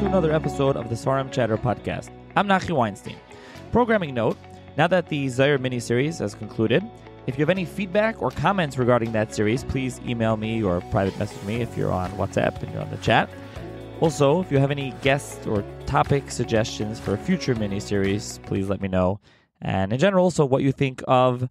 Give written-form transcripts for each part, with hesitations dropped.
another episode of the Svarim Chatter podcast. I'm Nachi Weinstein. Programming note, now that the Zaire miniseries has concluded, if you have any feedback or comments regarding that series, please email me or private message me if you're on WhatsApp and you're on the chat. Also, if you have any guest or topic suggestions for future miniseries, please let me know. And in general, also what you think of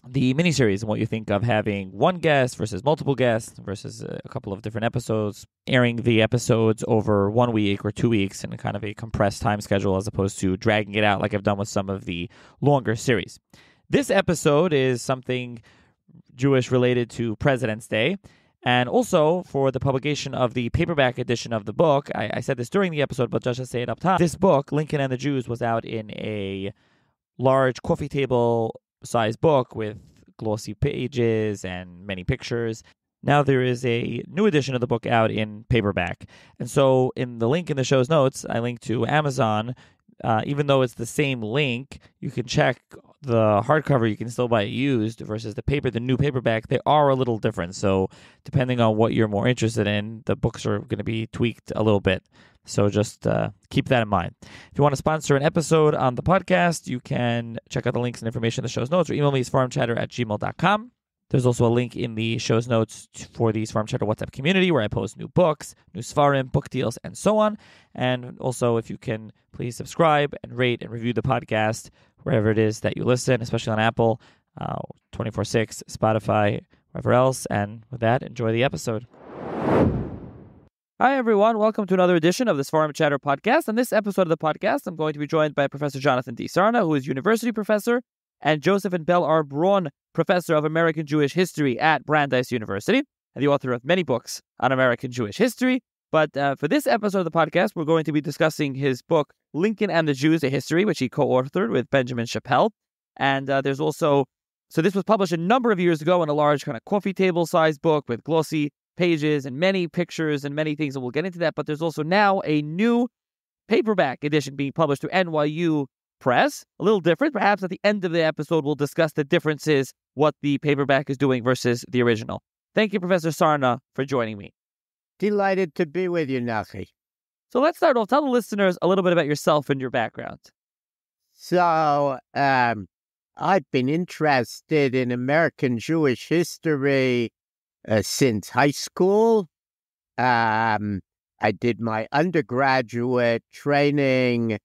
the miniseries and what you think of having one guest versus multiple guests versus a couple of different episodes, airing the episodes over 1 week or 2 weeks in a kind of a compressed time schedule as opposed to dragging it out like I've done with some of the longer series. This episode is something Jewish related to President's Day, and also for the publication of the paperback edition of the book. I said this during the episode, but just to say it up top, this book, Lincoln and the Jews, was out in a large coffee table size book with glossy pages and many pictures. Now there is a new edition of the book out in paperback. And so in the link in the show's notes, I link to Amazon. Even though it's the same link, you can check the hardcover. You can still buy it used versus the new paperback. They are a little different. So depending on what you're more interested in, the books are going to be tweaked a little bit. So just keep that in mind. If you want to sponsor an episode on the podcast, you can check out the links and information in the show's notes or email me at svarimchatter@gmail.com. There's also a link in the show's notes for the Svarim Chatter WhatsApp community where I post new books, new Svarim, book deals, and so on. And also, if you can please subscribe and rate and review the podcast wherever it is that you listen, especially on Apple, 24/6, Spotify, wherever else. And with that, enjoy the episode. Hi, everyone. Welcome to another edition of the Svarim Chatter podcast. On this episode of the podcast, I'm going to be joined by Professor Jonathan D. Sarna, who is university professor, and Joseph and Belle R. Braun, professor of American Jewish history at Brandeis University, and the author of many books on American Jewish history. But for this episode of the podcast, we're going to be discussing his book, Lincoln and the Jews, A History, which he co-authored with Benjamin Chappell. And there's also, so this was published a number of years ago in a large kind of coffee table-sized book with glossy pages and many pictures and many things, and we'll get into that. But there's also now a new paperback edition being published through NYU Press. A little different. Perhaps at the end of the episode, we'll discuss the differences, what the paperback is doing versus the original. Thank you, Professor Sarna, for joining me. Delighted to be with you, Nachi. So let's start off. Tell the listeners a little bit about yourself and your background. So, I've been interested in American Jewish history since high school. I did my undergraduate training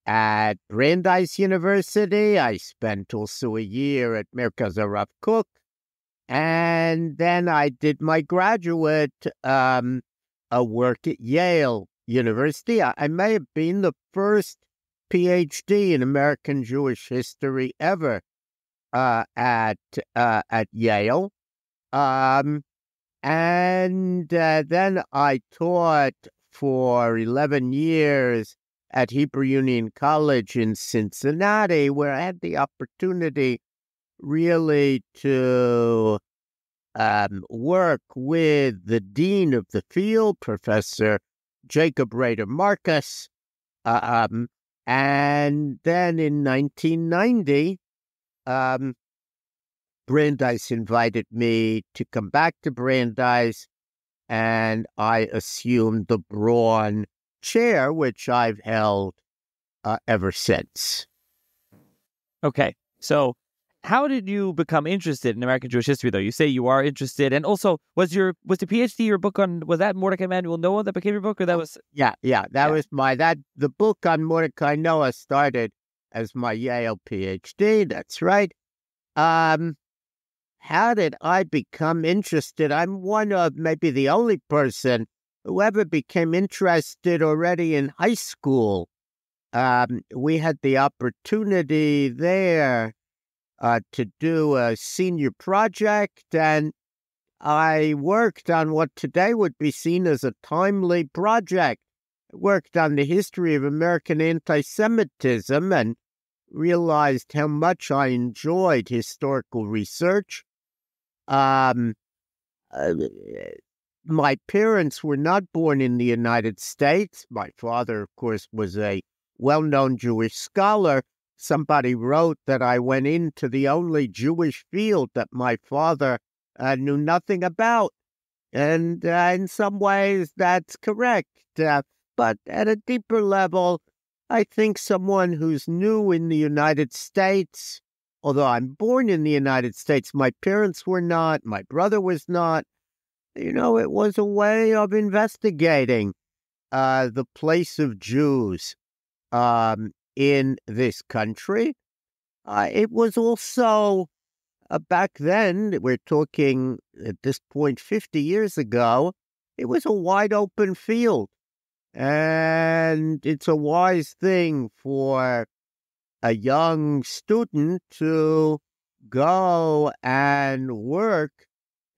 at Brandeis University. I spent also a year at Merkaz Harav Kook. And then I did my graduate work at Yale University. I may have been the first PhD in American Jewish history ever at Yale. And then I taught for 11 years at Hebrew Union College in Cincinnati, where I had the opportunity really to work with the dean of the field, Professor Jacob Rader Marcus. And then in 1990, Brandeis invited me to come back to Brandeis, and I assumed the Braun chair, which I've held ever since. Okay, so how did you become interested in American Jewish history, though? You say you are interested, and also was the PhD your book on, was that Mordecai Emanuel Noah that became your book, or that was? Yeah, was the book on Mordecai Noah started as my Yale PhD. That's right. How did I become interested? I'm one of maybe the only person who ever became interested already in high school. We had the opportunity there to do a senior project, and I worked on what today would be seen as a timely project. I worked on the history of American anti-Semitism and realized how much I enjoyed historical research. My parents were not born in the United States. My father, of course, was a well-known Jewish scholar. Somebody wrote that I went into the only Jewish field that my father knew nothing about. And in some ways, that's correct. but at a deeper level, I think someone who's new in the United States, although I'm born in the United States, my parents were not, my brother was not. It was a way of investigating the place of Jews in this country. It was also, back then, we're talking at this point 50 years ago, it was a wide open field. And it's a wise thing for a young student to go and work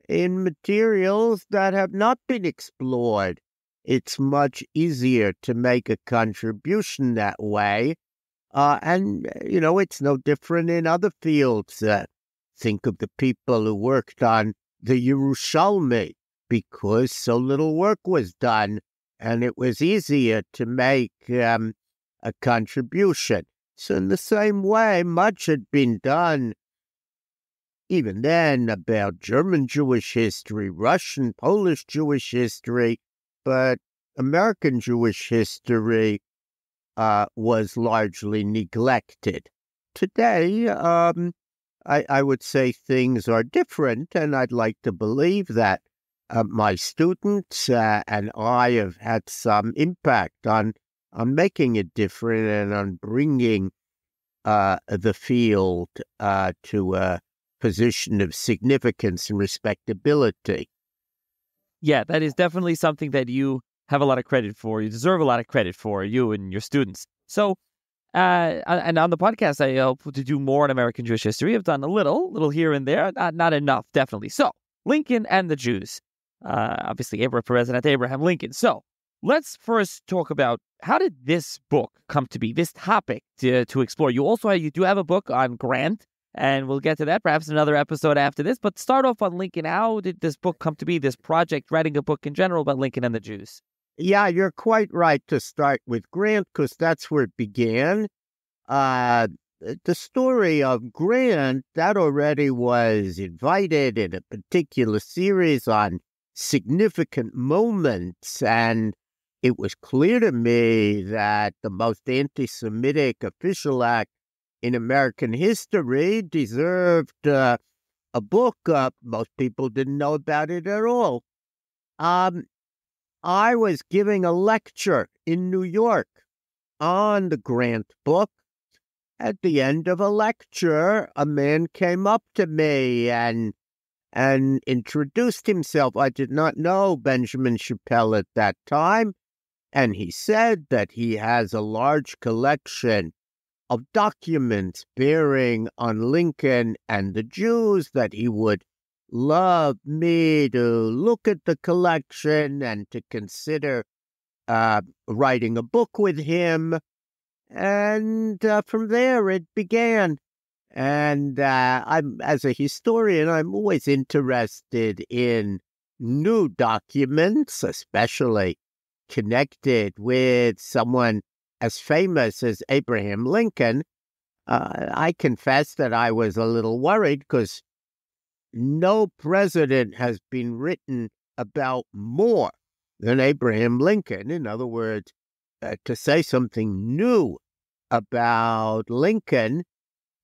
in materials that have not been explored. It's much easier to make a contribution that way. It's no different in other fields. Think of the people who worked on the Yerushalmi because so little work was done, and it was easier to make a contribution. So in the same way, much had been done even then about German Jewish history, Russian, Polish Jewish history, but American Jewish history was largely neglected. Today, I would say things are different, and I'd like to believe that my students and I have had some impact on making it different and on bringing the field to a position of significance and respectability. Yeah, that is definitely something that you have a lot of credit for. You deserve a lot of credit for, you and your students. So, and on the podcast, I hope to do more on American Jewish history. I've done a little here and there, not enough, definitely. So, Lincoln and the Jews. Obviously, President Abraham Lincoln. So, let's first talk about how did this book come to be, this topic to explore. You do have a book on Grant, and we'll get to that perhaps in another episode after this. But start off on Lincoln. How did this book come to be, this project, writing a book in general about Lincoln and the Jews? Yeah, you're quite right to start with Grant because that's where it began. The story of Grant, that already was invited in a particular series on significant moments, and it was clear to me that the most anti-Semitic official act in American history deserved a book. Most people didn't know about it at all. I was giving a lecture in New York on the Grant book. At the end of a lecture, a man came up to me and introduced himself. I did not know Benjamin Chappelle at that time, and he said that he has a large collection of documents bearing on Lincoln and the Jews, that he would love me to look at the collection and to consider writing a book with him. And from there it began. And as a historian, I'm always interested in new documents, especially connected with someone as famous as Abraham Lincoln. I confess that I was a little worried because no president has been written about more than Abraham Lincoln. In other words, to say something new about Lincoln,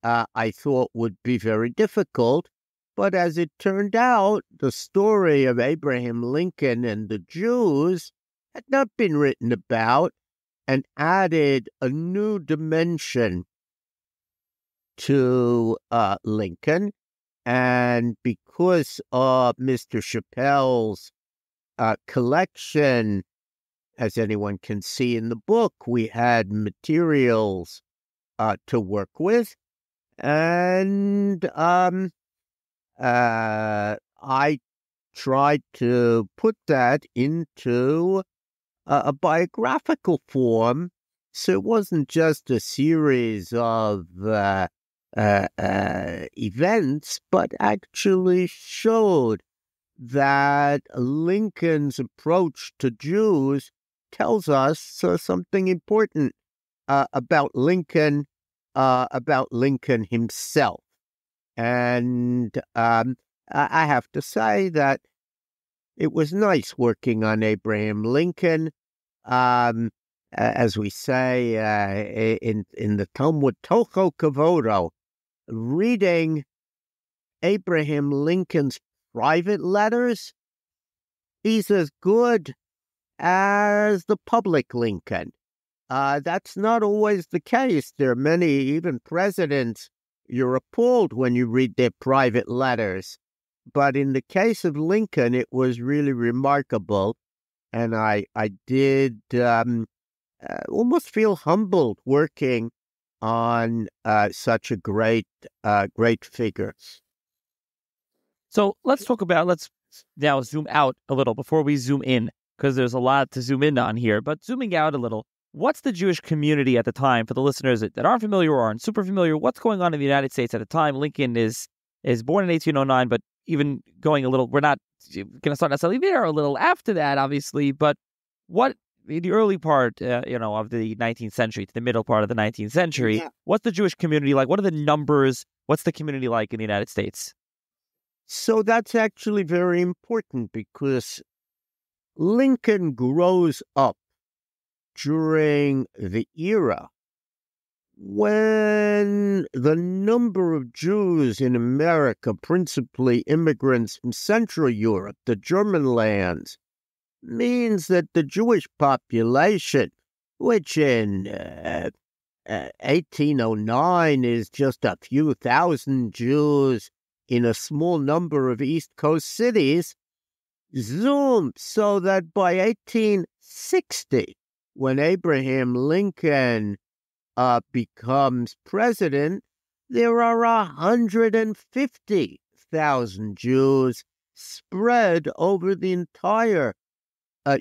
I thought would be very difficult. But as it turned out, the story of Abraham Lincoln and the Jews had not been written about and added a new dimension to Lincoln. And because of Mr. Chappelle's collection, as anyone can see in the book, we had materials to work with. And I tried to put that into a biographical form. So it wasn't just a series of events, but actually showed that Lincoln's approach to Jews tells us something important about Lincoln himself. And I have to say that it was nice working on Abraham Lincoln. as we say in the Talmud, Tocho Kavodo, reading Abraham Lincoln's private letters, he's as good as the public Lincoln. That's not always the case. There are many, even presidents, you're appalled when you read their private letters. But in the case of Lincoln, it was really remarkable. And I did almost feel humbled working on such a great figure. So let's now zoom out a little before we zoom in, because there's a lot to zoom in on here. But zooming out a little, what's the Jewish community at the time, for the listeners that aren't familiar or aren't super familiar? What's going on in the United States at the time? Lincoln is born in 1809, but even going a little, we're not going to start necessarily there, a little after that, obviously. But what, in the early part, of the 19th century to the middle part of the 19th century, what's the Jewish community like? What are the numbers? What's the community like in the United States? So that's actually very important, because Lincoln grows up during the era when the number of Jews in America, principally immigrants from Central Europe, the German lands, means that the Jewish population, which in 1809 is just a few thousand Jews in a small number of East Coast cities, zoomed so that by 1860, when Abraham Lincoln becomes president, there are 150,000 Jews spread over the entire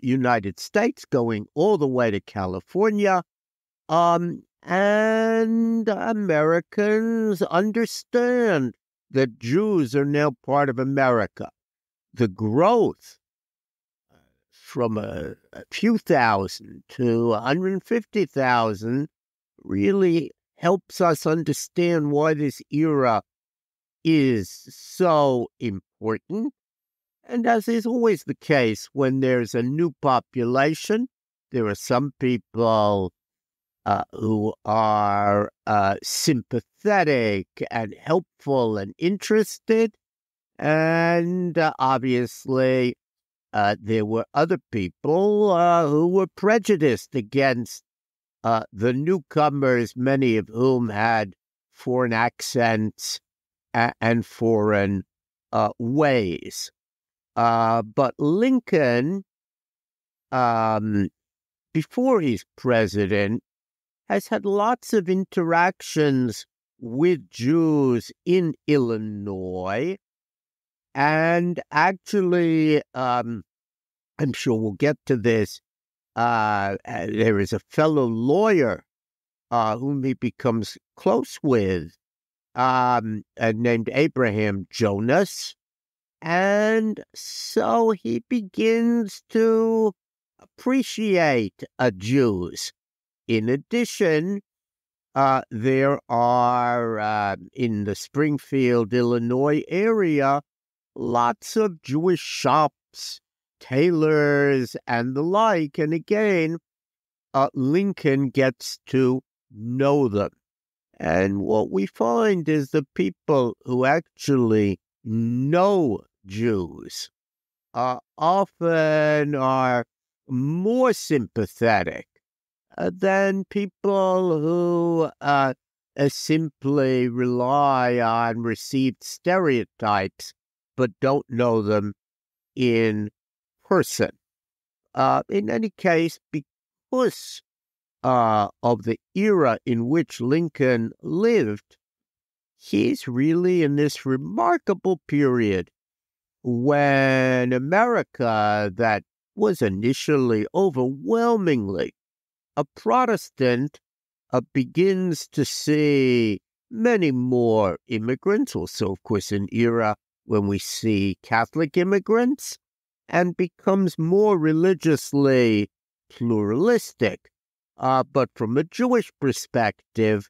United States, going all the way to California. And Americans understand that Jews are now part of America. The growth from a few thousand to 150,000 really helps us understand why this era is so important. And as is always the case, when there's a new population, there are some people who are sympathetic and helpful and interested. And obviously, there were other people who were prejudiced against the newcomers, many of whom had foreign accents and foreign ways. But Lincoln, before he's president, has had lots of interactions with Jews in Illinois. And actually, I'm sure we'll get to this, there is a fellow lawyer whom he becomes close with, named Abraham Jonas. And so he begins to appreciate Jews. In addition, there are, in the Springfield, Illinois area, lots of Jewish shops, tailors, and the like. And again, Lincoln gets to know them. And what we find is the people who actually know Jews often are more sympathetic than people who simply rely on received stereotypes but don't know them in person. In any case, because of the era in which Lincoln lived, he's really in this remarkable period when America, that was initially overwhelmingly a Protestant, begins to see many more immigrants, also, of course, an era when we see Catholic immigrants, and becomes more religiously pluralistic. But from a Jewish perspective,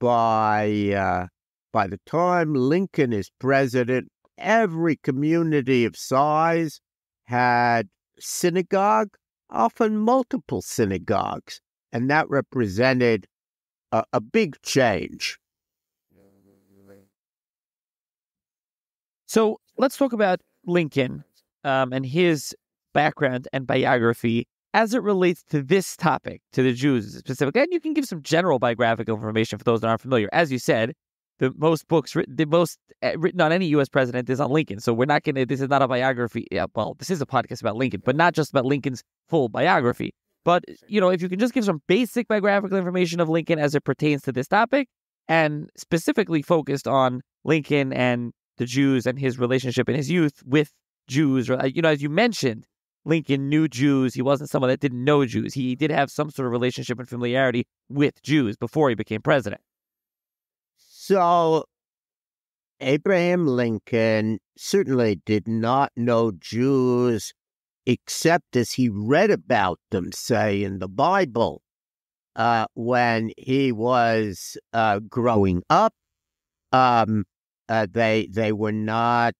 by the time Lincoln is president, every community of size had synagogue, often multiple synagogues, and that represented a big change. So let's talk about Lincoln and his background and biography as it relates to this topic, to the Jews specifically. And you can give some general biographical information for those that aren't familiar. As you said, the most books, written on any U.S. president is on Lincoln. So we're not going to, this is not a biography. Yeah, well, this is a podcast about Lincoln, but not just about Lincoln's full biography. But, if you can just give some basic biographical information of Lincoln as it pertains to this topic, and specifically focused on Lincoln and the Jews and his relationship in his youth with Jews. Or, as you mentioned, Lincoln knew Jews. He wasn't someone that didn't know Jews. He did have some sort of relationship and familiarity with Jews before he became president. So Abraham Lincoln certainly did not know Jews except as he read about them, say, in the Bible. When he was growing up, they were not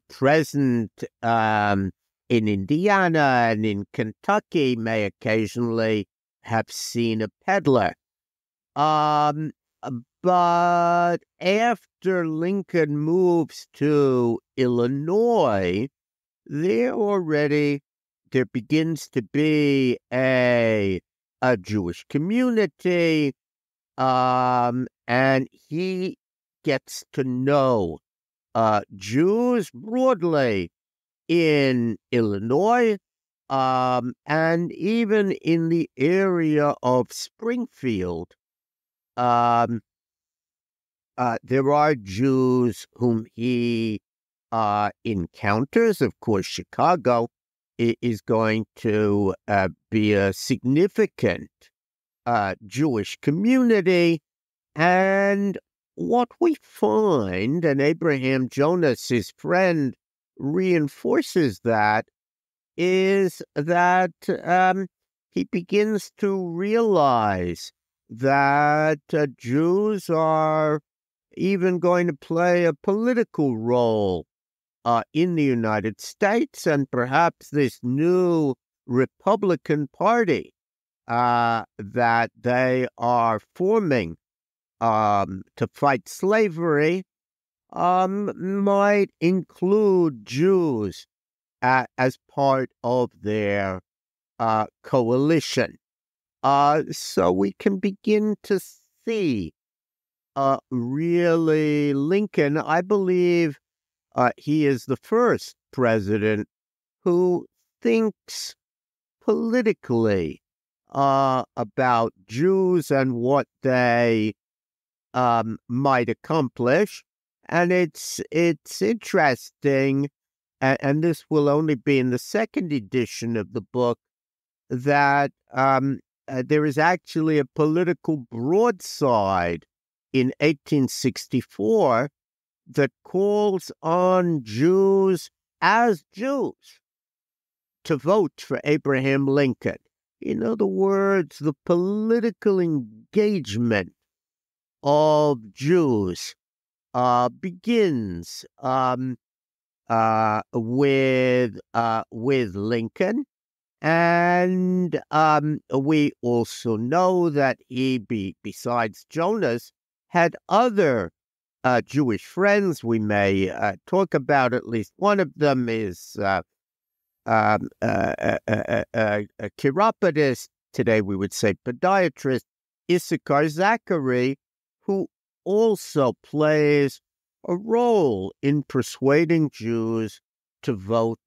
present in Indiana, and in Kentucky may occasionally have seen a peddler. But after Lincoln moves to Illinois, there begins to be a Jewish community, and he gets to know Jews broadly in Illinois, and even in the area of Springfield. There are Jews whom he encounters. Of course, Chicago is going to be a significant Jewish community. And what we find, and Abraham Jonas, his friend, reinforces that, is that he begins to realize that Jews are even going to play a political role in the United States, and perhaps this new Republican Party that they are forming to fight slavery might include Jews as part of their coalition. So we can begin to see really Lincoln. I believe he is the first president who thinks politically about Jews and what they might accomplish. And it's interesting, and this will only be in the second edition of the book, that there is actually a political broadside in 1864 that calls on Jews as Jews to vote for Abraham Lincoln. In other words, the political engagement of Jews begins with Lincoln. And we also know that he, besides Jonas, had other Jewish friends. We may talk about at least one of them is a chiropodist, today we would say podiatrist, Issachar Zachary, who also plays a role in persuading Jews to vote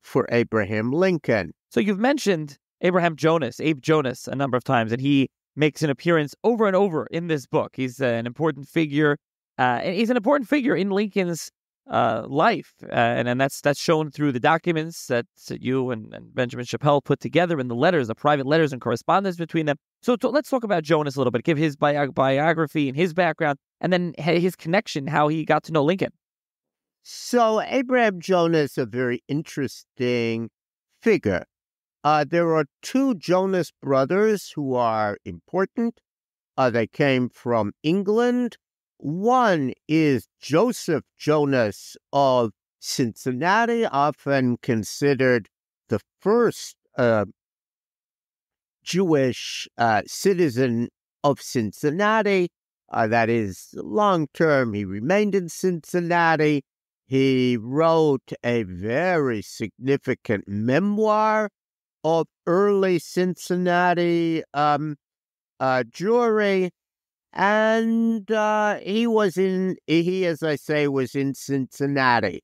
for Abraham Lincoln. So you've mentioned Abe Jonas, a number of times, and he makes an appearance over and over in this book. He's an important figure. He's an important figure in Lincoln's life, and that's shown through the documents that you and Benjamin Chappelle put together, in the letters, the private letters and correspondence between them. So let's talk about Jonas a little bit, give his biography and his background, and then his connection, how he got to know Lincoln. So Abraham Jonas, a very interesting figure. There are two Jonas brothers who are important. They came from England. One is Joseph Jonas of Cincinnati, often considered the first Jewish citizen of Cincinnati. That is, long term, he remained in Cincinnati. He wrote a very significant memoir of early Cincinnati Jewry. And he, as I say, was in Cincinnati.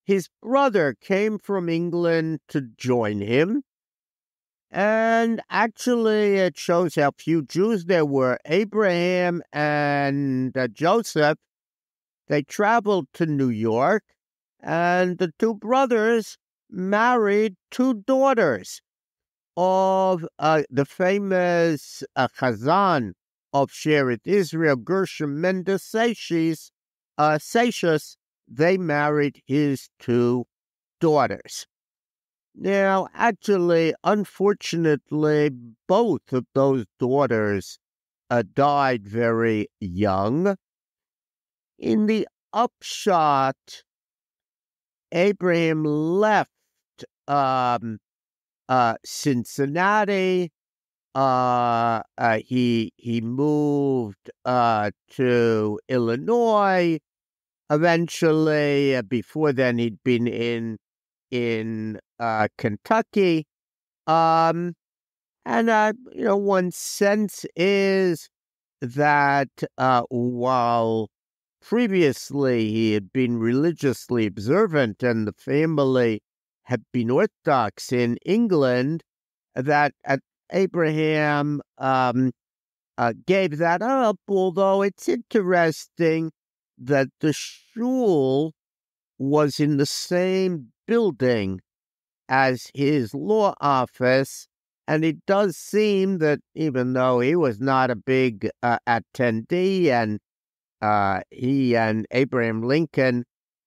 His brother came from England to join him. And actually, it shows how few Jews there were. Abraham and Joseph, they traveled to New York, and the two brothers married two daughters of the famous Chazan of Shearith Israel, Gershom Mendes Seixas. They married his two daughters. Now, actually, unfortunately, both of those daughters died very young. In the upshot, Abraham left Cincinnati. He moved to Illinois. Eventually, before then, he'd been in Kentucky. And one sense is that while previously he had been religiously observant and the family had been Orthodox in England, that Abraham gave that up, although it's interesting that the shul was in the same building as his law office, and it does seem that even though he was not a big attendee, and he and Abraham Lincoln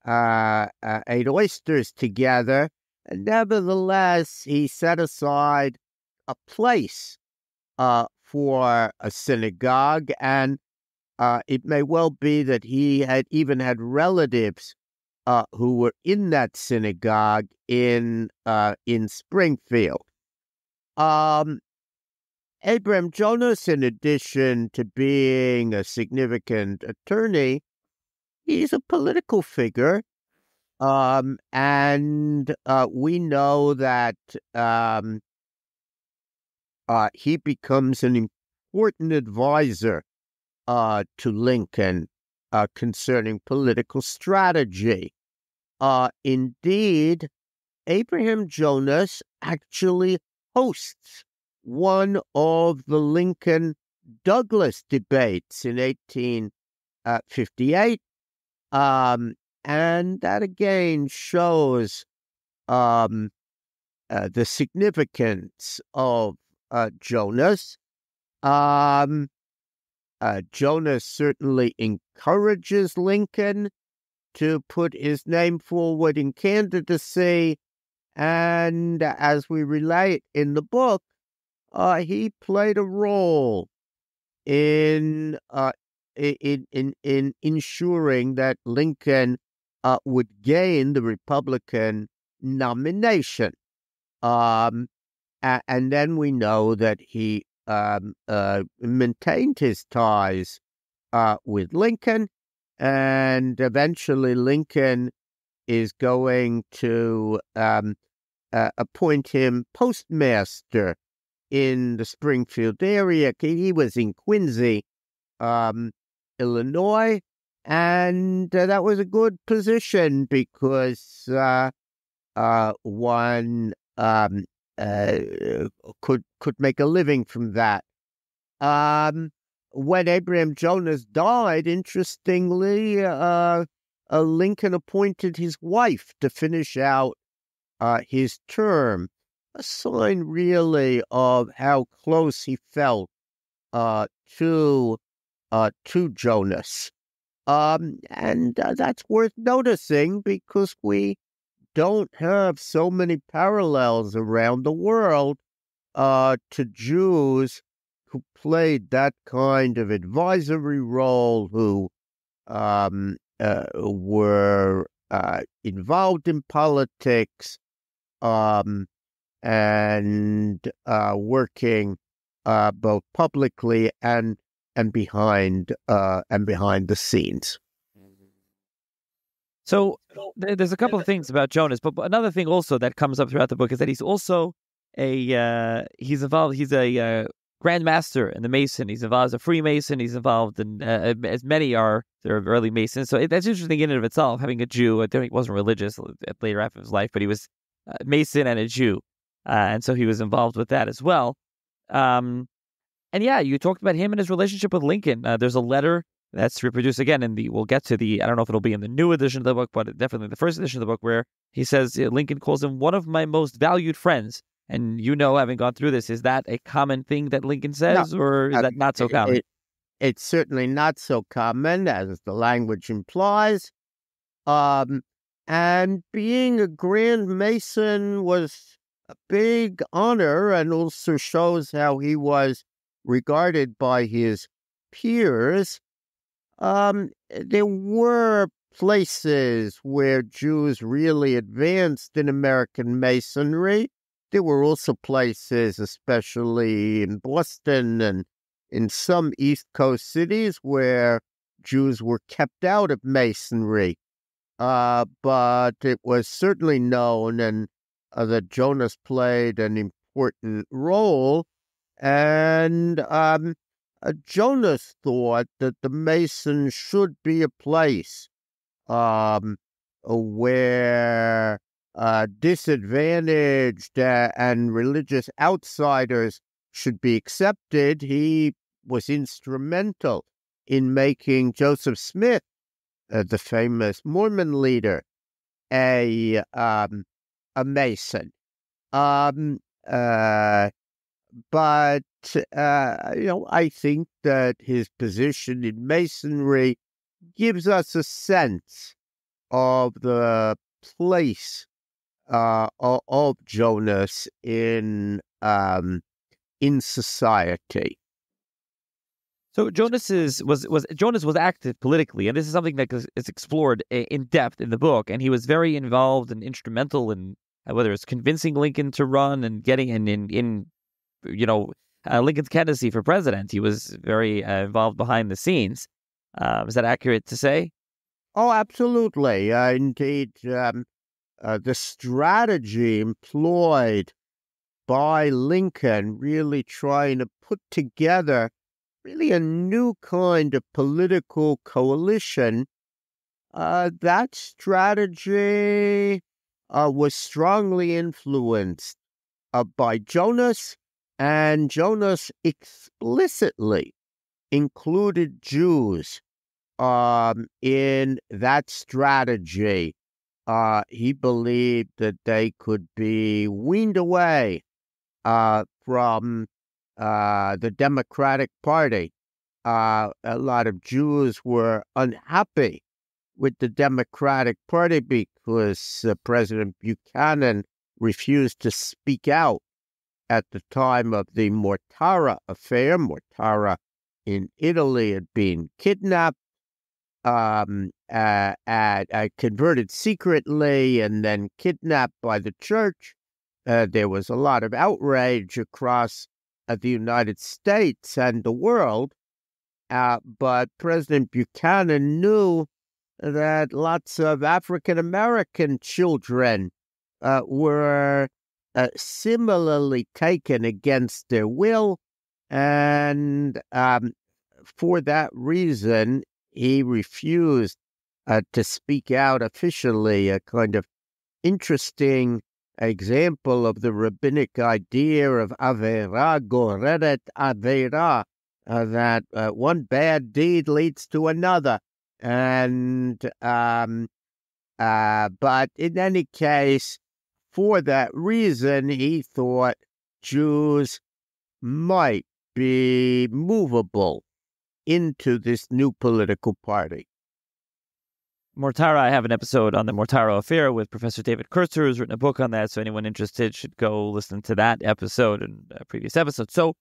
ate oysters together, nevertheless, he set aside a place for a synagogue, and it may well be that he had even had relatives who were in that synagogue in Springfield. Abraham Jonas, in addition to being a significant attorney, he's a political figure, and we know that he becomes an important advisor to Lincoln concerning political strategy. Indeed, Abraham Jonas actually hosts one of the Lincoln-Douglas debates in 1858, and that again shows the significance of Jonas. Jonas certainly encourages Lincoln to put his name forward in candidacy, and as we relate in the book, he played a role in ensuring that Lincoln would gain the Republican nomination. And then we know that he maintained his ties with Lincoln, and eventually Lincoln is going to appoint him postmaster in the Springfield area. He was in Quincy, Illinois, and that was a good position because one could make a living from that. When Abraham Jonas died, interestingly, Lincoln appointed his wife to finish out his term, a sign really of how close he felt to Jonas. And that's worth noticing because we don't have so many parallels around the world to Jews who played that kind of advisory role, who were involved in politics, and working both publicly and behind the scenes. So there's a couple of things about Jonas, but another thing also that comes up throughout the book is that he's also he's involved. He's a Grand Master in the Mason. He's involved as a Freemason. He's involved in as many are there are early Masons. So that's interesting in and of itself. Having a Jew, I think he wasn't religious later after his life, but he was a Mason and a Jew, and so he was involved with that as well. And yeah, you talked about him and his relationship with Lincoln. There's a letter that's reproduced again in the. We'll get to the. I don't know if it'll be in the new edition of the book, but definitely the first edition of the book, where he says Lincoln calls him one of my most valued friends. And having gone through this, is that a common thing that Lincoln says, or is that not so common? It's certainly not so common, as the language implies. And being a Grand Mason was a big honor, and also shows how he was regarded by his peers. There were places where Jews really advanced in American Masonry. There were also places, especially in Boston and in some East Coast cities, where Jews were kept out of Masonry. But it was certainly known and that Jonas played an important role. And Jonas thought that the Masons should be a place where disadvantaged and religious outsiders should be accepted. He was instrumental in making Joseph Smith, the famous Mormon leader, a Mason. But I think that his position in Masonry gives us a sense of the place of Jonas in society. So Jonas was active politically, and this is something that is explored in depth in the book. And he was very involved and instrumental in whether it's convincing Lincoln to run and getting in Lincoln's candidacy for president. He was very involved behind the scenes. Is that accurate to say? Oh, absolutely. Indeed. The strategy employed by Lincoln, really trying to put together really a new kind of political coalition, that strategy was strongly influenced by Jonas, and Jonas explicitly included Jews in that strategy. He believed that they could be weaned away from the Democratic Party. A lot of Jews were unhappy with the Democratic Party because President Buchanan refused to speak out at the time of the Mortara affair. Mortara in Italy had been kidnapped, converted secretly, and then kidnapped by the church. There was a lot of outrage across the United States and the world, but President Buchanan knew that lots of African-American children were similarly taken against their will, and for that reason, he refused to speak out officially. A kind of interesting example of the rabbinic idea of avera goreret avera, that one bad deed leads to another. And but in any case, for that reason, he thought Jews might be movable into this new political party. Mortara, I have an episode on the Mortara affair with Professor David Kurtzer, who's written a book on that, so anyone interested should go listen to that episode and a previous episode. So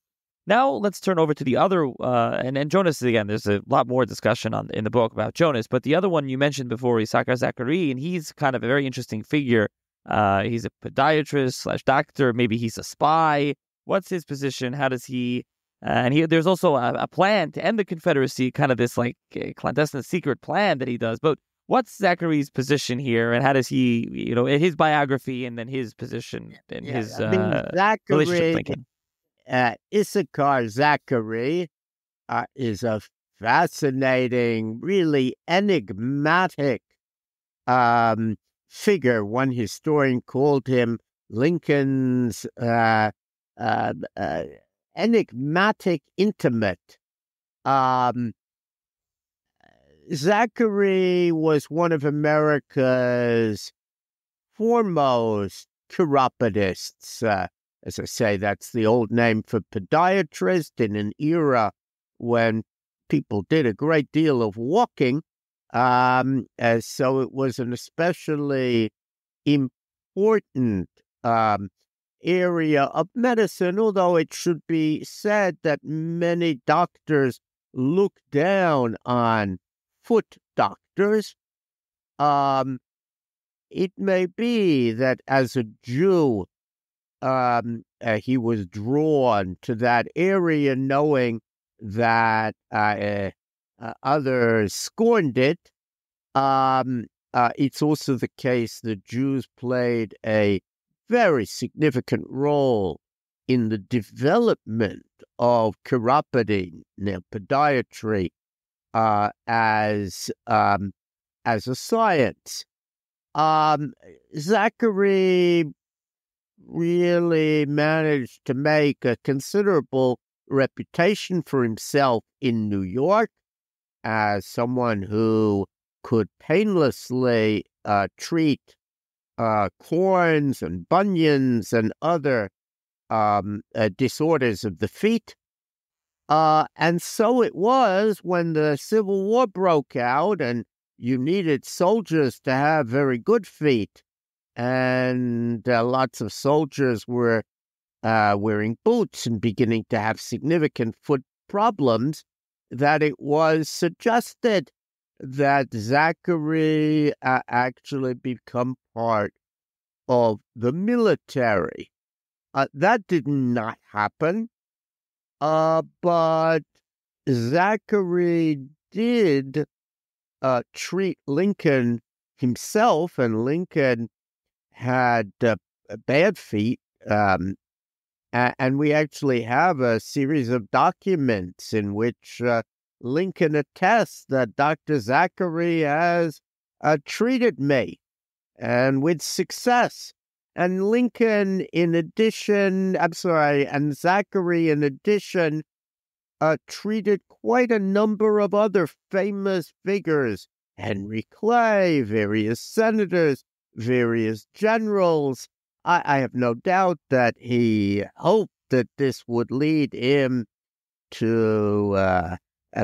now let's turn over to the other, and Jonas, again, there's a lot more discussion in the book about Jonas, but the other one you mentioned before is Sakar Zachary, and he's kind of a very interesting figure He's a podiatrist slash doctor. Maybe he's a spy. What's his position? How does he? There's also a plan to end the Confederacy, kind of this like clandestine secret plan that he does. But what's Zachary's position here, and how does he, his biography and then his position and his relationship thinking? Issachar Zachary is a fascinating, really enigmatic figure. One historian called him Lincoln's enigmatic intimate. Zachary was one of America's foremost chiropodists. As I say, that's the old name for podiatrist in an era when people did a great deal of walking. So it was an especially important area of medicine, although it should be said that many doctors look down on foot doctors. It may be that as a Jew, he was drawn to that area, knowing that others scorned it. It's also the case that Jews played a very significant role in the development of chiropody, podiatry, as a science. Zachary really managed to make a considerable reputation for himself in New York as someone who could painlessly treat corns and bunions and other disorders of the feet. And so it was when the Civil War broke out and you needed soldiers to have very good feet. And lots of soldiers were wearing boots and beginning to have significant foot problems, that it was suggested that Zachary actually become part of the military. That did not happen, but Zachary did treat Lincoln himself, and Lincoln had bad feet, and we actually have a series of documents in which Lincoln attests that Dr. Zachary has treated me, and with success. And Zachary, in addition, treated quite a number of other famous figures: Henry Clay, various senators, various generals. I have no doubt that he hoped that this would lead him to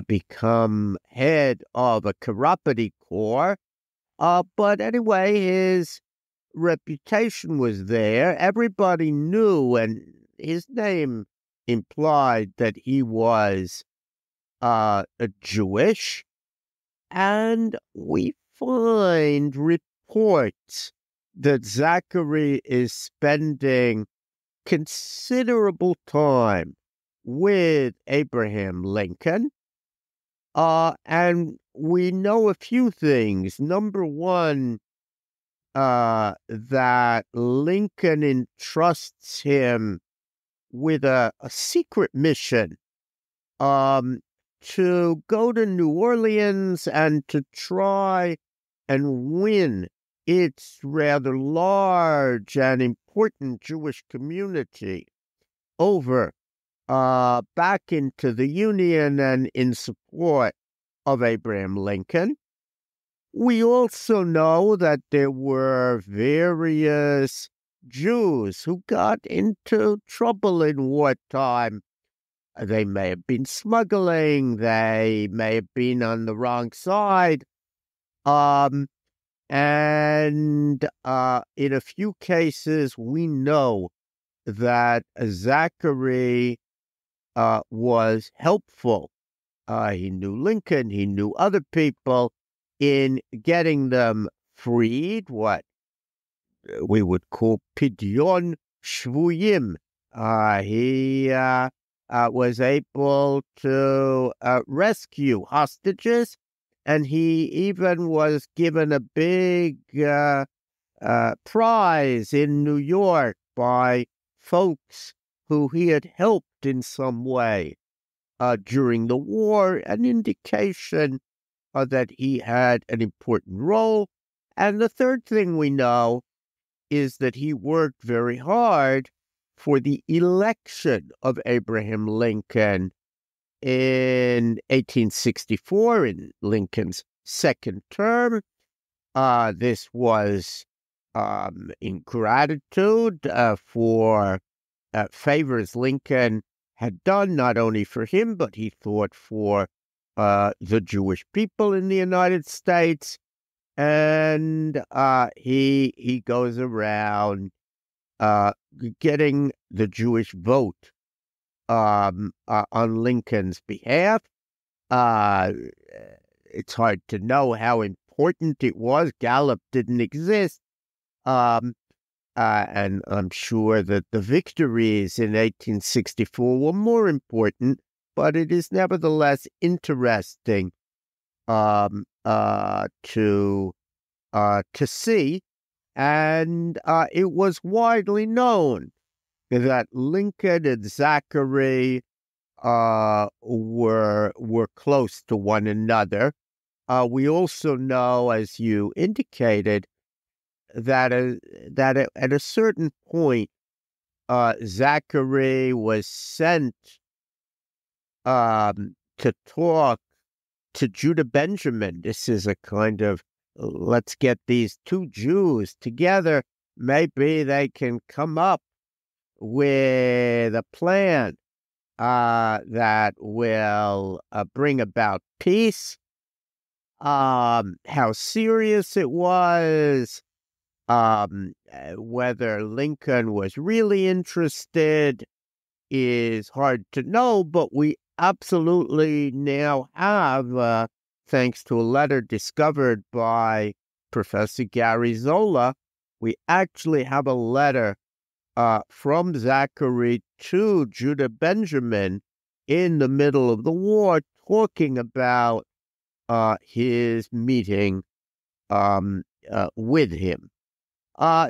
become head of a chiropody corps. But anyway, his reputation was there. Everybody knew, and his name implied that he was a Jewish. And we find reports that Zachary is spending considerable time with Abraham Lincoln. And we know a few things. Number one, that Lincoln entrusts him with a secret mission to go to New Orleans and to try and win its rather large and important Jewish community over back into the Union and in support of Abraham Lincoln. We also know that there were various Jews who got into trouble in wartime. They may have been smuggling, they may have been on the wrong side. And in a few cases, we know that Zachary was helpful. He knew Lincoln, he knew other people in getting them freed. we would call Pidyon Shvuyim. He was able to rescue hostages, and he even was given a big prize in New York by folks who he had helped in some way during the war, an indication that he had an important role. And the third thing we know is that he worked very hard for the election of Abraham Lincoln in 1864, in Lincoln's second term. This was in gratitude for favors Lincoln had done, not only for him, but he thought for the Jewish people in the United States. And he goes around getting the Jewish vote on Lincoln's behalf. It's hard to know how important it was. Gallup didn't exist. And I'm sure that the victories in 1864 were more important, but it is nevertheless interesting to see. And it was widely known that Lincoln and Zachary were close to one another. We also know, as you indicated, that at a certain point, Zachary was sent to talk to Judah Benjamin. This is a kind of, let's get these two Jews together. Maybe they can come up with a plan that will bring about peace. How serious it was, whether Lincoln was really interested is hard to know, but we absolutely now have, thanks to a letter discovered by Professor Gary Zola, we actually have a letter from Zachary to Judah Benjamin in the middle of the war, talking about his meeting with him.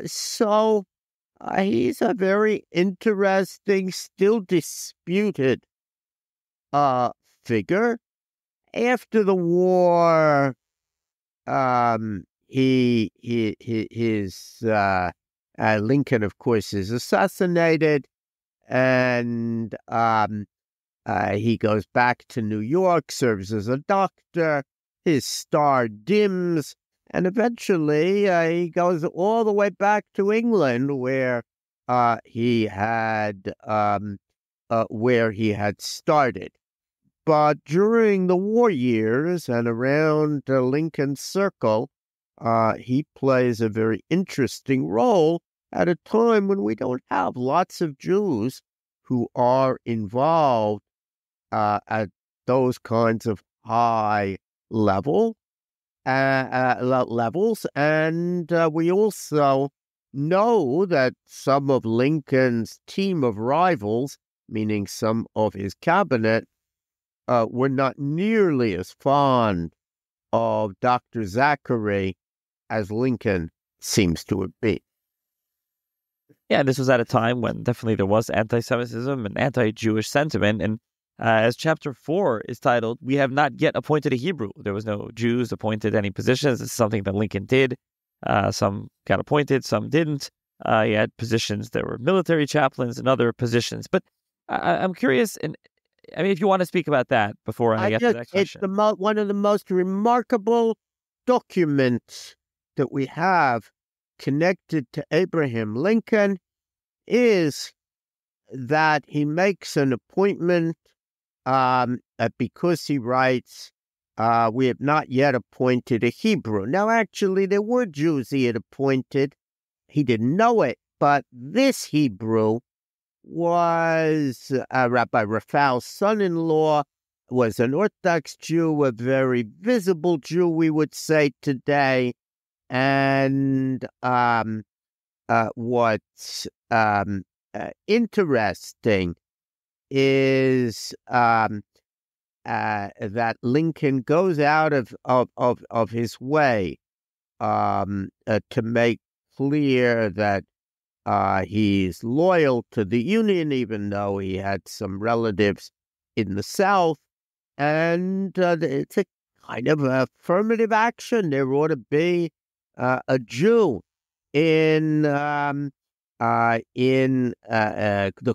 So he's a very interesting, still disputed figure. After the war, Lincoln, of course, is assassinated, and he goes back to New York, serves as a doctor. His star dims, and eventually he goes all the way back to England, where he had started. But during the war years and around Lincoln's circle, he plays a very interesting role at a time when we don't have lots of Jews who are involved at those kinds of high levels. And we also know that some of Lincoln's team of rivals, meaning some of his cabinet, were not nearly as fond of Dr. Zachary as Lincoln seems to have been. Yeah, this was at a time when definitely there was anti-Semitism and anti-Jewish sentiment. And as Chapter 4 is titled, we have not yet appointed a Hebrew. There was no Jews appointed any positions. This is something that Lincoln did. Some got appointed, some didn't. He had positions. There were military chaplains and other positions. But I'm curious, and I mean, if you want to speak about that before I get to the next question. It's one of the most remarkable documents that we have connected to Abraham Lincoln is that he makes an appointment because he writes, we have not yet appointed a Hebrew. Now, actually, there were Jews he had appointed. He didn't know it, but this Hebrew was Rabbi Raphael's son-in-law, was an Orthodox Jew, a very visible Jew, we would say today. And what's interesting is that Lincoln goes out of his way to make clear that he's loyal to the Union, even though he had some relatives in the South. And it's a kind of affirmative action. There ought to be a Jew in the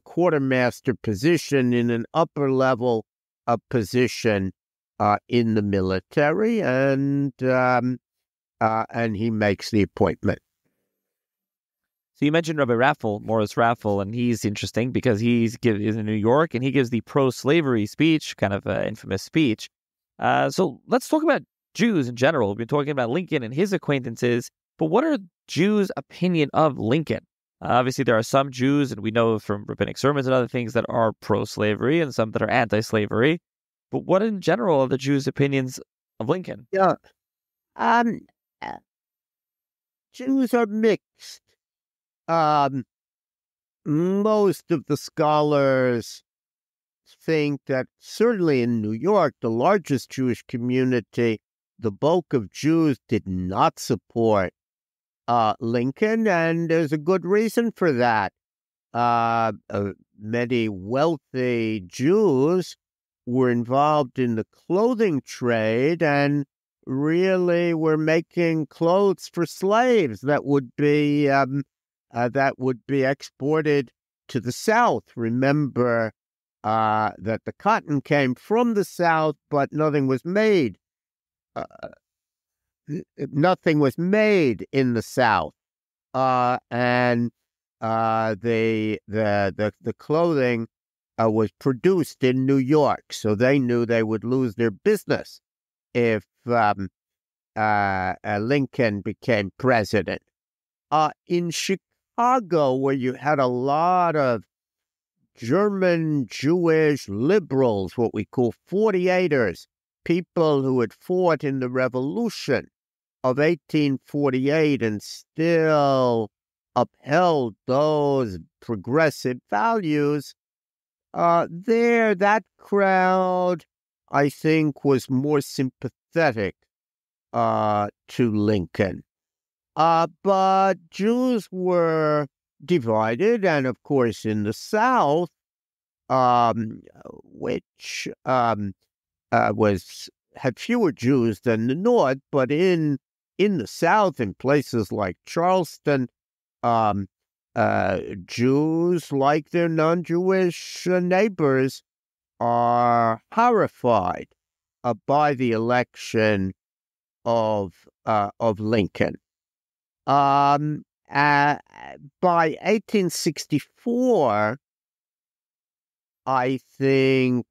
quartermaster position, in an upper level position in the military, and he makes the appointment. So you mentioned Rabbi Raffel, Morris Raffel, and he's interesting because he's in New York, and he gives the pro-slavery speech, kind of an infamous speech. So let's talk about Jews in general. We've been talking about Lincoln and his acquaintances, but what are Jews' opinion of Lincoln? Obviously, there are some Jews, and we know from rabbinic sermons and other things, that are pro-slavery and some that are anti-slavery. But what in general are the Jews' opinions of Lincoln? Yeah, Jews are mixed. Most of the scholars think that certainly in New York, the largest Jewish community, the bulk of Jews did not support Lincoln, and there's a good reason for that. Many wealthy Jews were involved in the clothing trade and really were making clothes for slaves that would be exported to the South. Remember that the cotton came from the South, but nothing was made. Nothing was made in the South, and the clothing was produced in New York. So they knew they would lose their business if Lincoln became president. In Chicago, where you had a lot of German Jewish liberals, what we call 48ers, people who had fought in the Revolution of 1848 and still upheld those progressive values, that crowd, I think, was more sympathetic to Lincoln. But Jews were divided, and of course in the South, which had fewer Jews than the North, but in the South, in places like Charleston, Jews, like their non-Jewish neighbors, are horrified by the election of Lincoln. By 1864, I think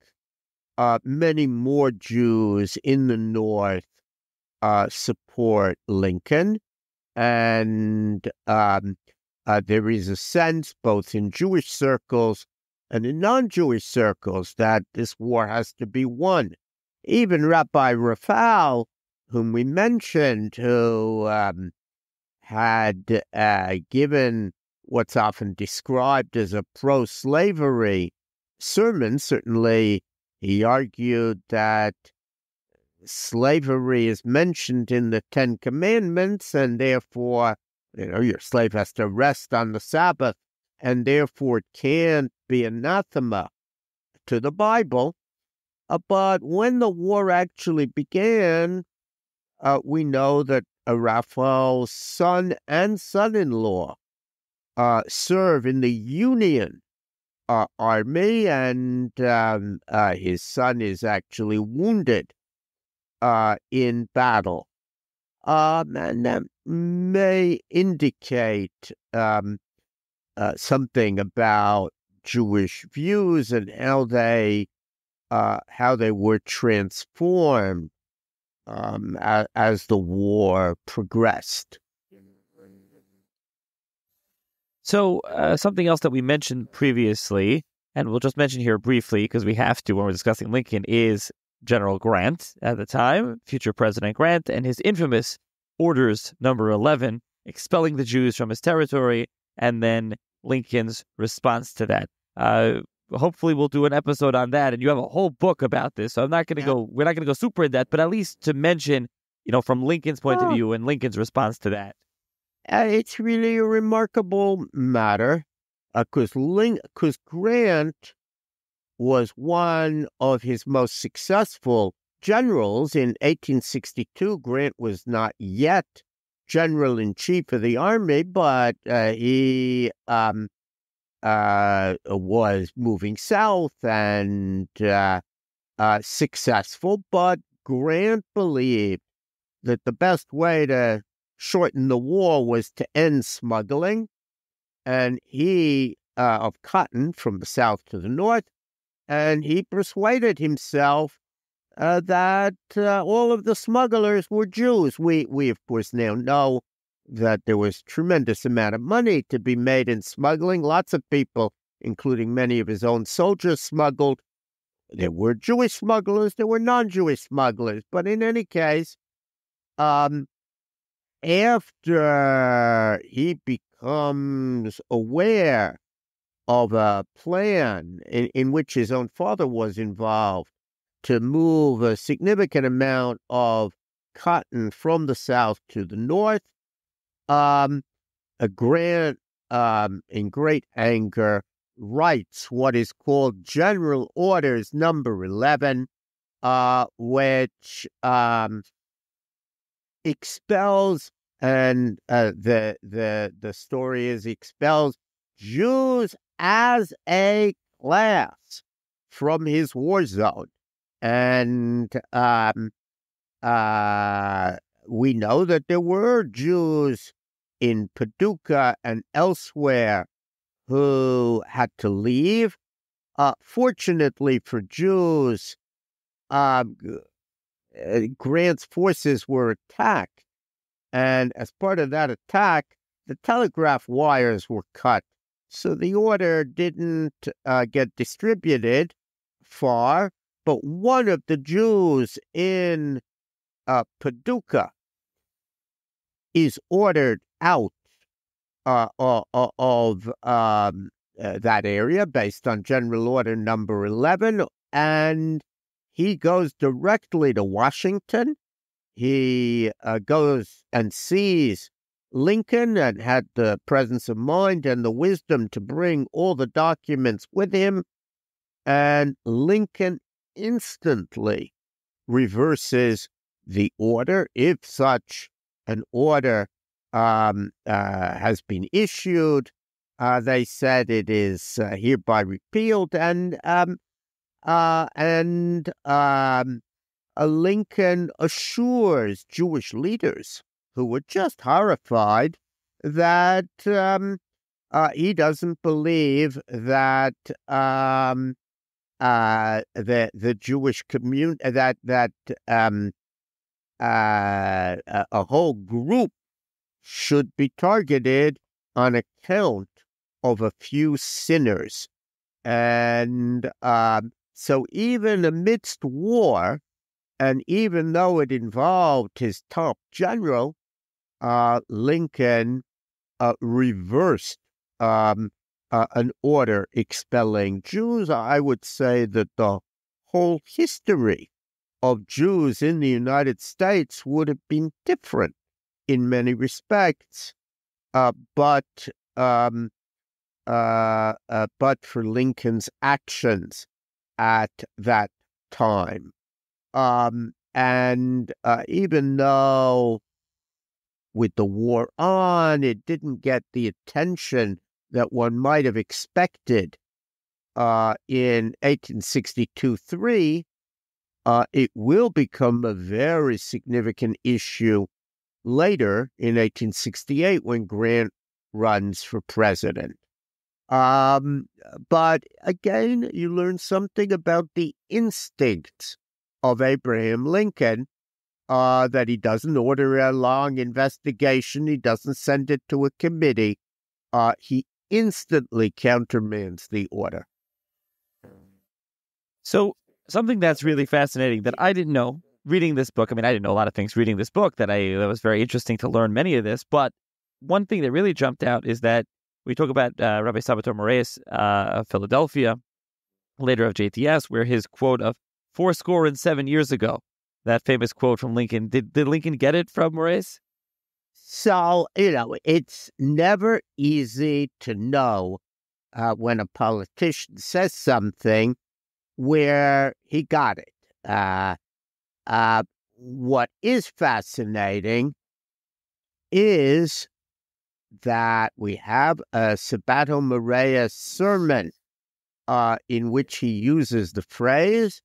many more Jews in the North support Lincoln, and there is a sense, both in Jewish circles and in non-Jewish circles, that this war has to be won. Even Rabbi Raffel, whom we mentioned, who had given what's often described as a pro-slavery sermon, certainly he argued that slavery is mentioned in the Ten Commandments, and therefore, your slave has to rest on the Sabbath, and therefore it can't be anathema to the Bible. But when the war actually began, we know that Raphael's son and son-in-law serve in the Union army, and his son is actually wounded in battle. And that may indicate something about Jewish views and how they were transformed as the war progressed. So something else that we mentioned previously, and we'll just mention here briefly because we have to when we're discussing Lincoln, is General Grant at the time, future President Grant, and his infamous Orders Number 11, expelling the Jews from his territory, and then Lincoln's response to that. Hopefully we'll do an episode on that, and you have a whole book about this. So we're not going to go super in depth, but at least to mention, from Lincoln's point of view and Lincoln's response to that. It's really a remarkable matter, because Grant was one of his most successful generals. In 1862, Grant was not yet general-in-chief of the army, but he was moving south and successful. But Grant believed that the best way to shorten the war was to end smuggling, and of cotton from the south to the north, and he persuaded himself that all of the smugglers were Jews. We of course now know that there was tremendous amount of money to be made in smuggling. Lots of people, including many of his own soldiers, smuggled. There were Jewish smugglers, there were non-Jewish smugglers, but in any case, after he becomes aware of a plan in which his own father was involved to move a significant amount of cotton from the south to the north, Grant, in great anger, writes what is called General Orders Number 11, which expels, and the story is expels Jews as a class from his war zone. And we know that there were Jews in Paducah and elsewhere who had to leave. Fortunately for Jews, Grant's forces were attacked, and as part of that attack, the telegraph wires were cut, so the order didn't get distributed far. But one of the Jews in Paducah is ordered out of that area based on General Order Number 11, and he goes directly to Washington. He goes and sees Lincoln and had the presence of mind and the wisdom to bring all the documents with him, and Lincoln instantly reverses the order. If such an order has been issued, they said it is hereby repealed, and Lincoln assures Jewish leaders who were just horrified that he doesn't believe that the Jewish community, that a whole group should be targeted on account of a few sinners. And so even amidst war, and even though it involved his top general, Lincoln reversed an order expelling Jews. I would say that the whole history of Jews in the United States would have been different in many respects, but for Lincoln's actions at that time. And even though with the war on, it didn't get the attention that one might have expected in 1862-3, it will become a very significant issue later in 1868 when Grant runs for president. But again, you learn something about the instincts of Abraham Lincoln, that he doesn't order a long investigation. He doesn't send it to a committee. He instantly countermands the order. So something that's really fascinating that I didn't know reading this book. I mean, I didn't know a lot of things reading this book that was very interesting to learn many of this, but one thing that really jumped out is that we talk about Rabbi Salvatore Moraes of Philadelphia, later of JTS, where his quote of 7 years ago, that famous quote from Lincoln, did Lincoln get it from Moraes? So, it's never easy to know when a politician says something where he got it. What is fascinating is that we have a Sabato Moraes sermon in which he uses the phrase,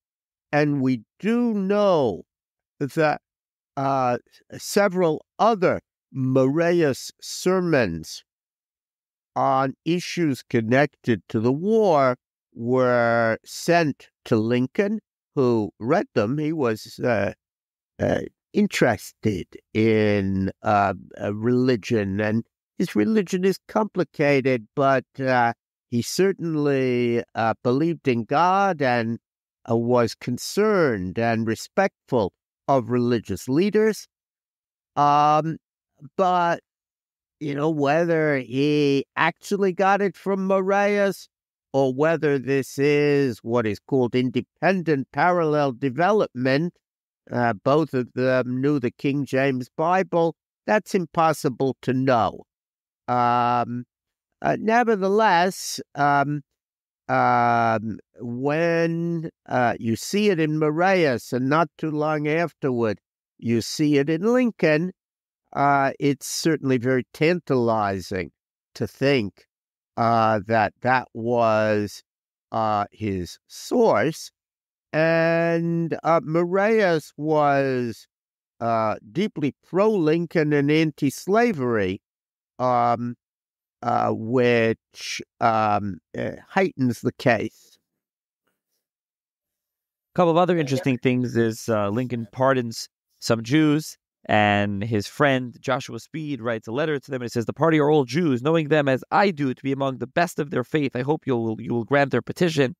and we do know that several other Moraes sermons on issues connected to the war were sent to Lincoln, who read them. He was interested in religion, and his religion is complicated, but he certainly believed in God and was concerned and respectful of religious leaders. But, whether he actually got it from Moraes or whether this is what is called independent parallel development, both of them knew the King James Bible, that's impossible to know. Nevertheless, when you see it in Moraes and not too long afterward, you see it in Lincoln, it's certainly very tantalizing to think that was his source. And Moraes was deeply pro-Lincoln and anti-slavery, which heightens the case. A couple of other interesting things is Lincoln pardons some Jews, and his friend Joshua Speed writes a letter to them, and it says, "The party are all Jews, knowing them as I do to be among the best of their faith. I hope you will grant their petition."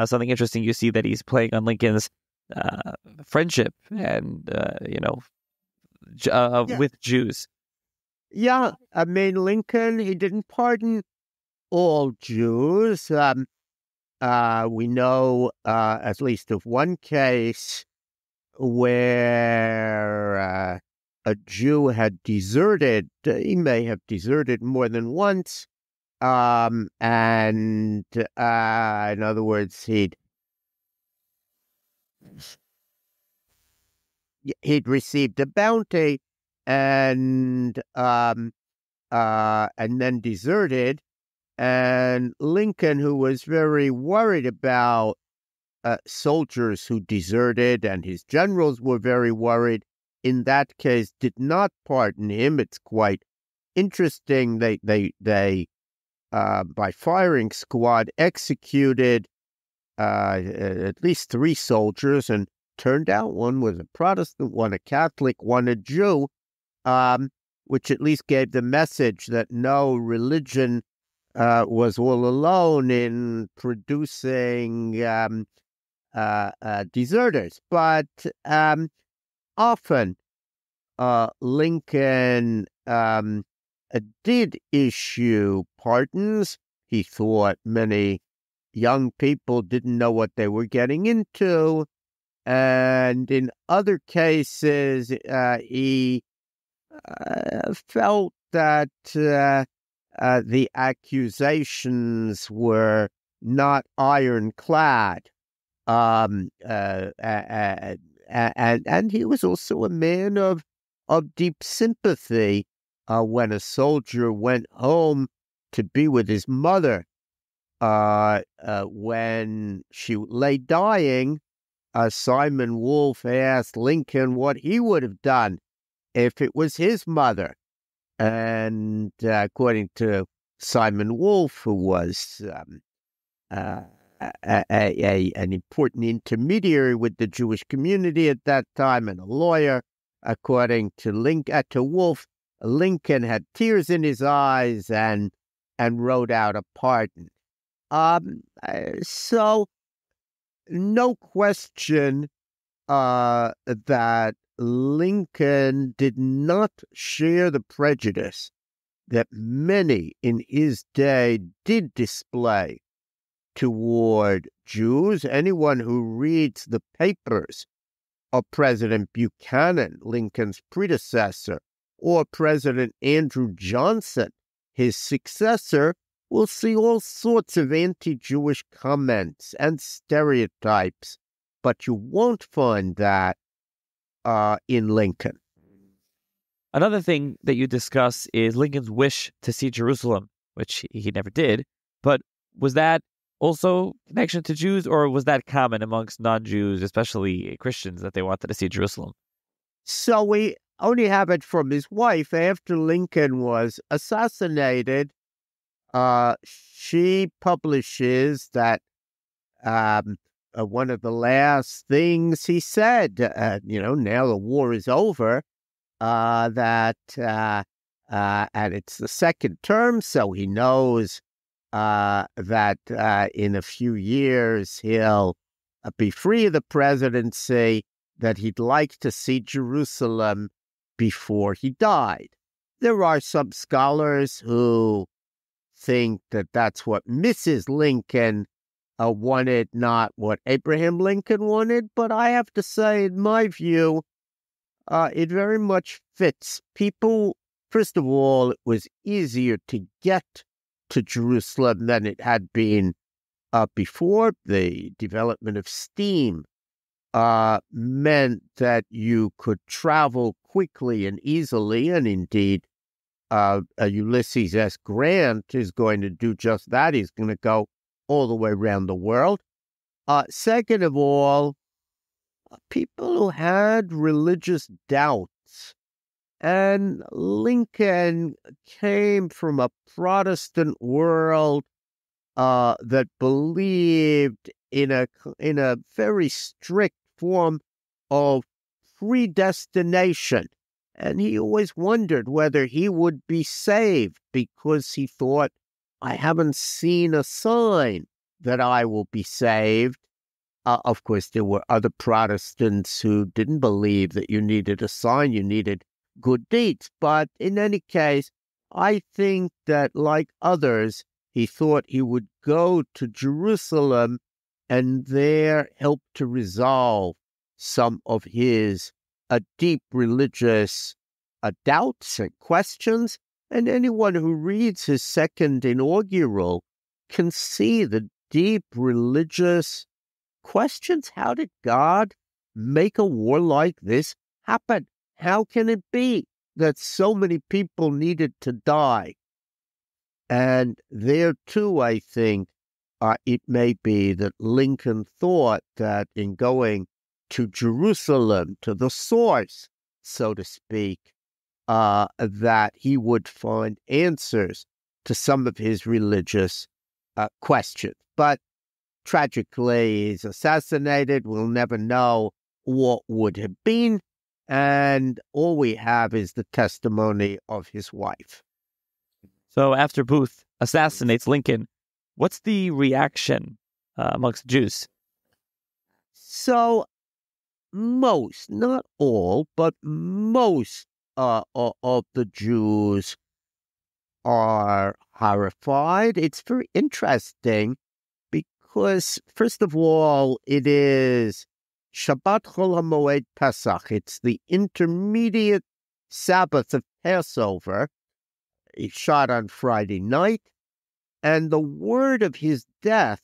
Something interesting, you see that he's playing on Lincoln's friendship and with Jews. Yeah, I mean, Lincoln, he didn't pardon all Jews. We know at least of one case where a Jew had deserted. He may have deserted more than once. And in other words, he'd received a bounty and then deserted. And Lincoln, who was very worried about soldiers who deserted, and his generals were very worried, in that case did not pardon him. It's quite interesting. They by firing squad executed at least 3 soldiers, and turned out one was a Protestant, one a Catholic, one a Jew, which at least gave the message that no religion was all alone in producing deserters. But often Lincoln did issue pardons. He thought many young people didn't know what they were getting into. And in other cases, he felt that the accusations were not ironclad. And he was also a man of deep sympathy. When a soldier went home to be with his mother, when she lay dying, Simon Wolfe asked Lincoln what he would have done if it was his mother. And according to Simon Wolfe, who was an important intermediary with the Jewish community at that time and a lawyer, according to Wolfe, Lincoln had tears in his eyes and wrote out a pardon. So no question that Lincoln did not share the prejudice that many in his day did display toward Jews. Anyone who reads the papers of President Buchanan, Lincoln's predecessor, or President Andrew Johnson, his successor, will see all sorts of anti-Jewish comments and stereotypes, but you won't find that in Lincoln. Another thing that you discuss is Lincoln's wish to see Jerusalem, which he never did. But was that also connection to Jews, or was that common amongst non-Jews, especially Christians, that they wanted to see Jerusalem? So we only have it from his wife. After Lincoln was assassinated, she publishes that one of the last things he said, now the war is over, and it's the second term, so he knows that in a few years he'll be free of the presidency, that he'd like to see Jerusalem before he died. There are some scholars who think that that's what Mrs. Lincoln wanted, not what Abraham Lincoln wanted, but I have to say, in my view, it very much fits. People, first of all, it was easier to get to Jerusalem than it had been before. The development of steam meant that you could travel quickly and easily, and indeed, Ulysses S. Grant is going to do just that. He's going to go all the way around the world. Second of all, people who had religious doubts, and Lincoln came from a Protestant world that believed in a very strict form of predestination. And he always wondered whether he would be saved, because he thought, I haven't seen a sign that I will be saved. Of course, there were other Protestants who didn't believe that you needed a sign, you needed good deeds. But in any case, I think that, like others, he thought he would go to Jerusalem and there help to resolve some of his deep religious doubts and questions. And anyone who reads his second inaugural can see the deep religious questions. How did God make a war like this happen? How can it be that so many people needed to die? And there, too, I think it may be that Lincoln thought that in going to Jerusalem, to the source, so to speak, that he would find answers to some of his religious questions. But tragically, he's assassinated. We'll never know what would have been. And all we have is the testimony of his wife. So after Booth assassinates Lincoln, what's the reaction amongst Jews? So most, not all, but most of the Jews are horrified. It's very interesting because, first of all, it is Shabbat Chol HaMoed Pesach. It's the intermediate Sabbath of Passover. He shot on Friday night, and the word of his death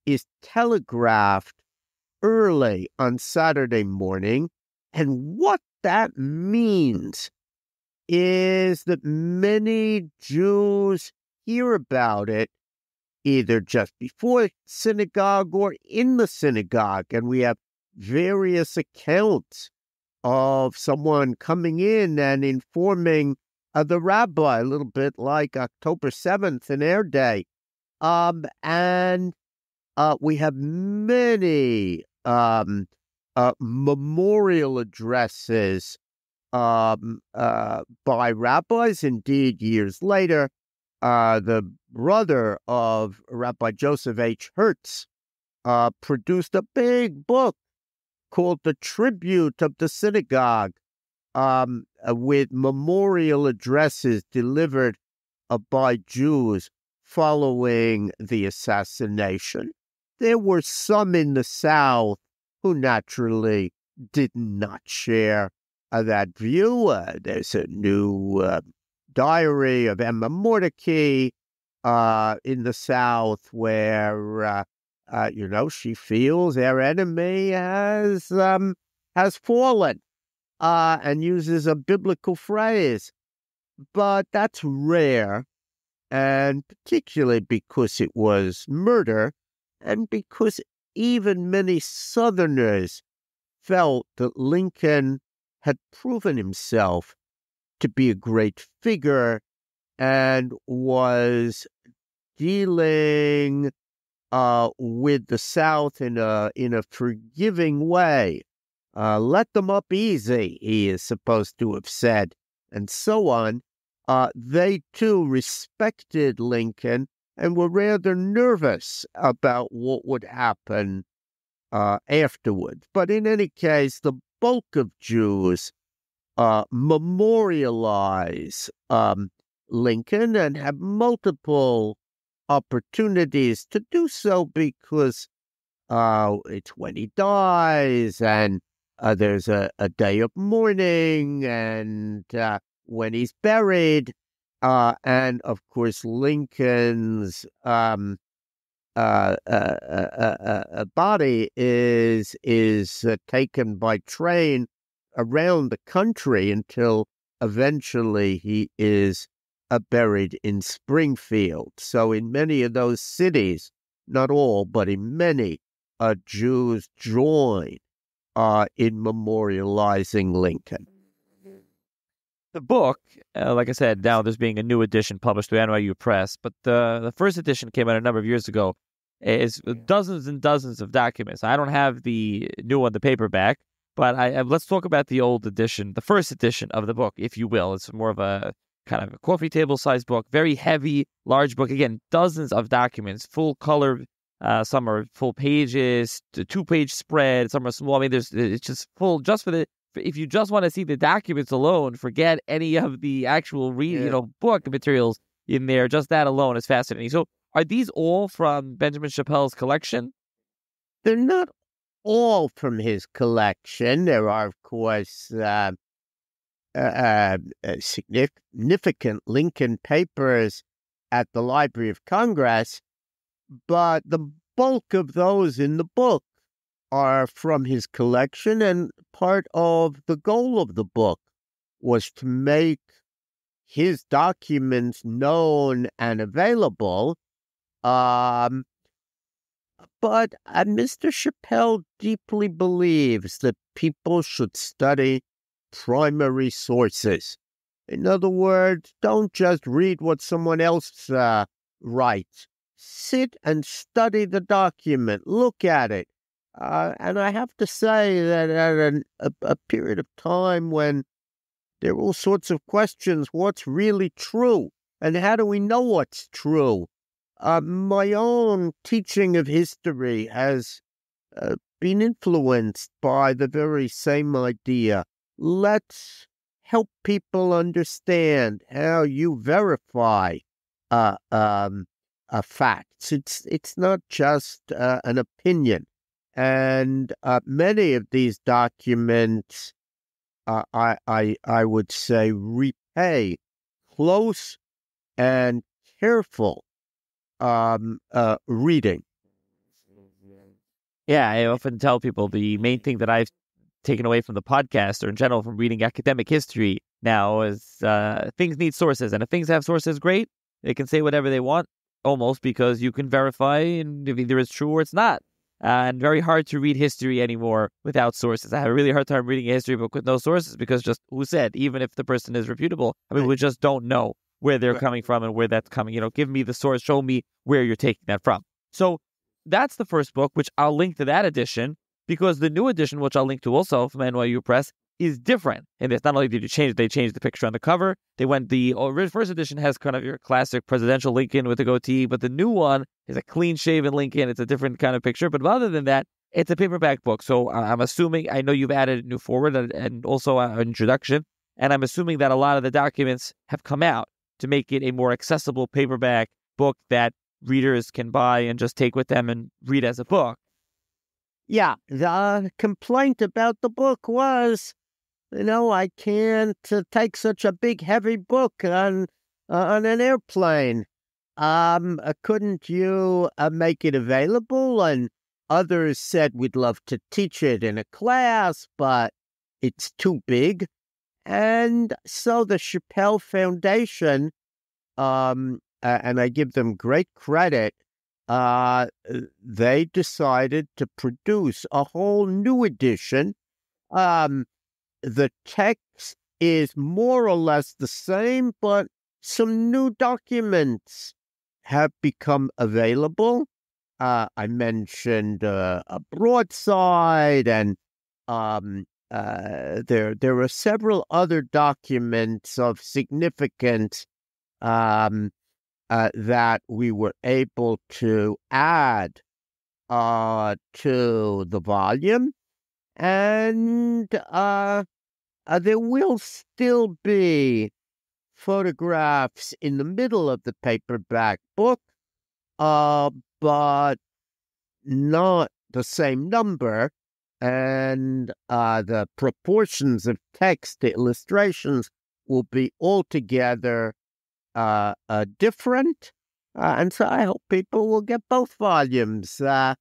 is telegraphed early on Saturday morning. And what that means is that many Jews hear about it either just before synagogue or in the synagogue. And we have various accounts of someone coming in and informing the rabbi, a little bit like October 7th in our day. And we have many memorial addresses by rabbis. Indeed, years later, the brother of Rabbi Joseph H. Hertz produced a big book called The Tribute of the Synagogue, with memorial addresses delivered by Jews following the assassination. There were some in the South who naturally did not share that view. There's a new diary of Emma Mordecai in the South where, she feels their enemy has fallen and uses a biblical phrase. But that's rare, and particularly because it was murder, and because even many Southerners felt that Lincoln had proven himself to be a great figure and was dealing with the South in a forgiving way. Let them up easy, he is supposed to have said, and so on. They too respected Lincoln and were rather nervous about what would happen afterwards. But in any case, the bulk of Jews memorialize Lincoln and have multiple opportunities to do so because it's when he dies, and there's a day of mourning, and when he's buried, and of course Lincoln's body is taken by train around the country until eventually he is buried in Springfield. So in many of those cities, not all, but in many, Jews join in memorializing Lincoln. The book, like I said, now there's being a new edition published through NYU Press, but the first edition came out a number of years ago. It's dozens and dozens of documents. I don't have the new one, the paperback, but let's talk about the old edition, the first edition of the book, if you will. It's more of a kind of a coffee table sized book, very heavy, large book. Again, dozens of documents, full color. Some are full pages, 2-page spread. Some are small. I mean, it's just full. Just for if you just want to see the documents alone, forget any of the actual book materials in there. Just that alone is fascinating. So, are these all from Benjamin Chappell's collection? They're not all from his collection. There are, of course, significant Lincoln papers at the Library of Congress, but the bulk of those in the book are from his collection, and part of the goal of the book was to make his documents known and available. But Mr. Chappell deeply believes that people should study primary sources. In other words, don't just read what someone else writes. Sit and study the document. Look at it. And I have to say that at a period of time when there are all sorts of questions, what's really true? And how do we know what's true? My own teaching of history has been influenced by the very same idea. Let's help people understand how you verify facts. It's not just an opinion. And many of these documents, I would say, repay close and careful reading. Yeah, I often tell people the main thing that I've taken away from the podcast, or in general from reading academic history now, is things need sources. And if things have sources, great. They can say whatever they want, almost, because you can verify and if either it's true or it's not. And very hard to read history anymore without sources. I have a really hard time reading a history book with no sources because just who said, even if the person is reputable, I mean, we just don't know where they're coming from and where that's coming. Give me the source, show me where you're taking that from. So that's the first book, which I'll link to that edition, because the new edition, which I'll link to also from NYU Press, is different. And it's not only did they changed the picture on the cover. The first edition has kind of your classic presidential Lincoln with the goatee, but the new one is a clean-shaven Lincoln. It's a different kind of picture. But other than that, it's a paperback book. So I'm assuming, I know you've added a new foreword and also an introduction, and I'm assuming that a lot of the documents have come out to make it a more accessible paperback book that readers can buy and just take with them and read as a book. Yeah, the complaint about the book was, I can't take such a big, heavy book on an airplane. Couldn't you make it available? And others said, we'd love to teach it in a class, but it's too big. And so the Chappelle Foundation, and I give them great credit, they decided to produce a whole new edition. The text is more or less the same, but some new documents have become available. I mentioned a broadside, and there are several other documents of significance that we were able to add to the volume. And there will still be photographs in the middle of the paperback book, but not the same number. And the proportions of text to illustrations will be altogether different. And so I hope people will get both volumes. Certainly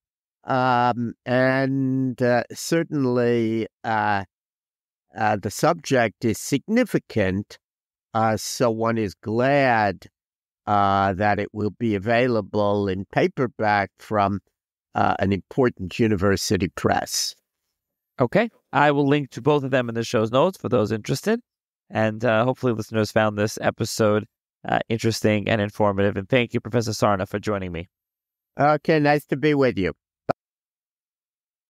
the subject is significant, so one is glad that it will be available in paperback from an important university press. Okay. I will link to both of them in the show's notes for those interested. And hopefully listeners found this episode interesting and informative. And thank you, Professor Sarna, for joining me. Okay, nice to be with you.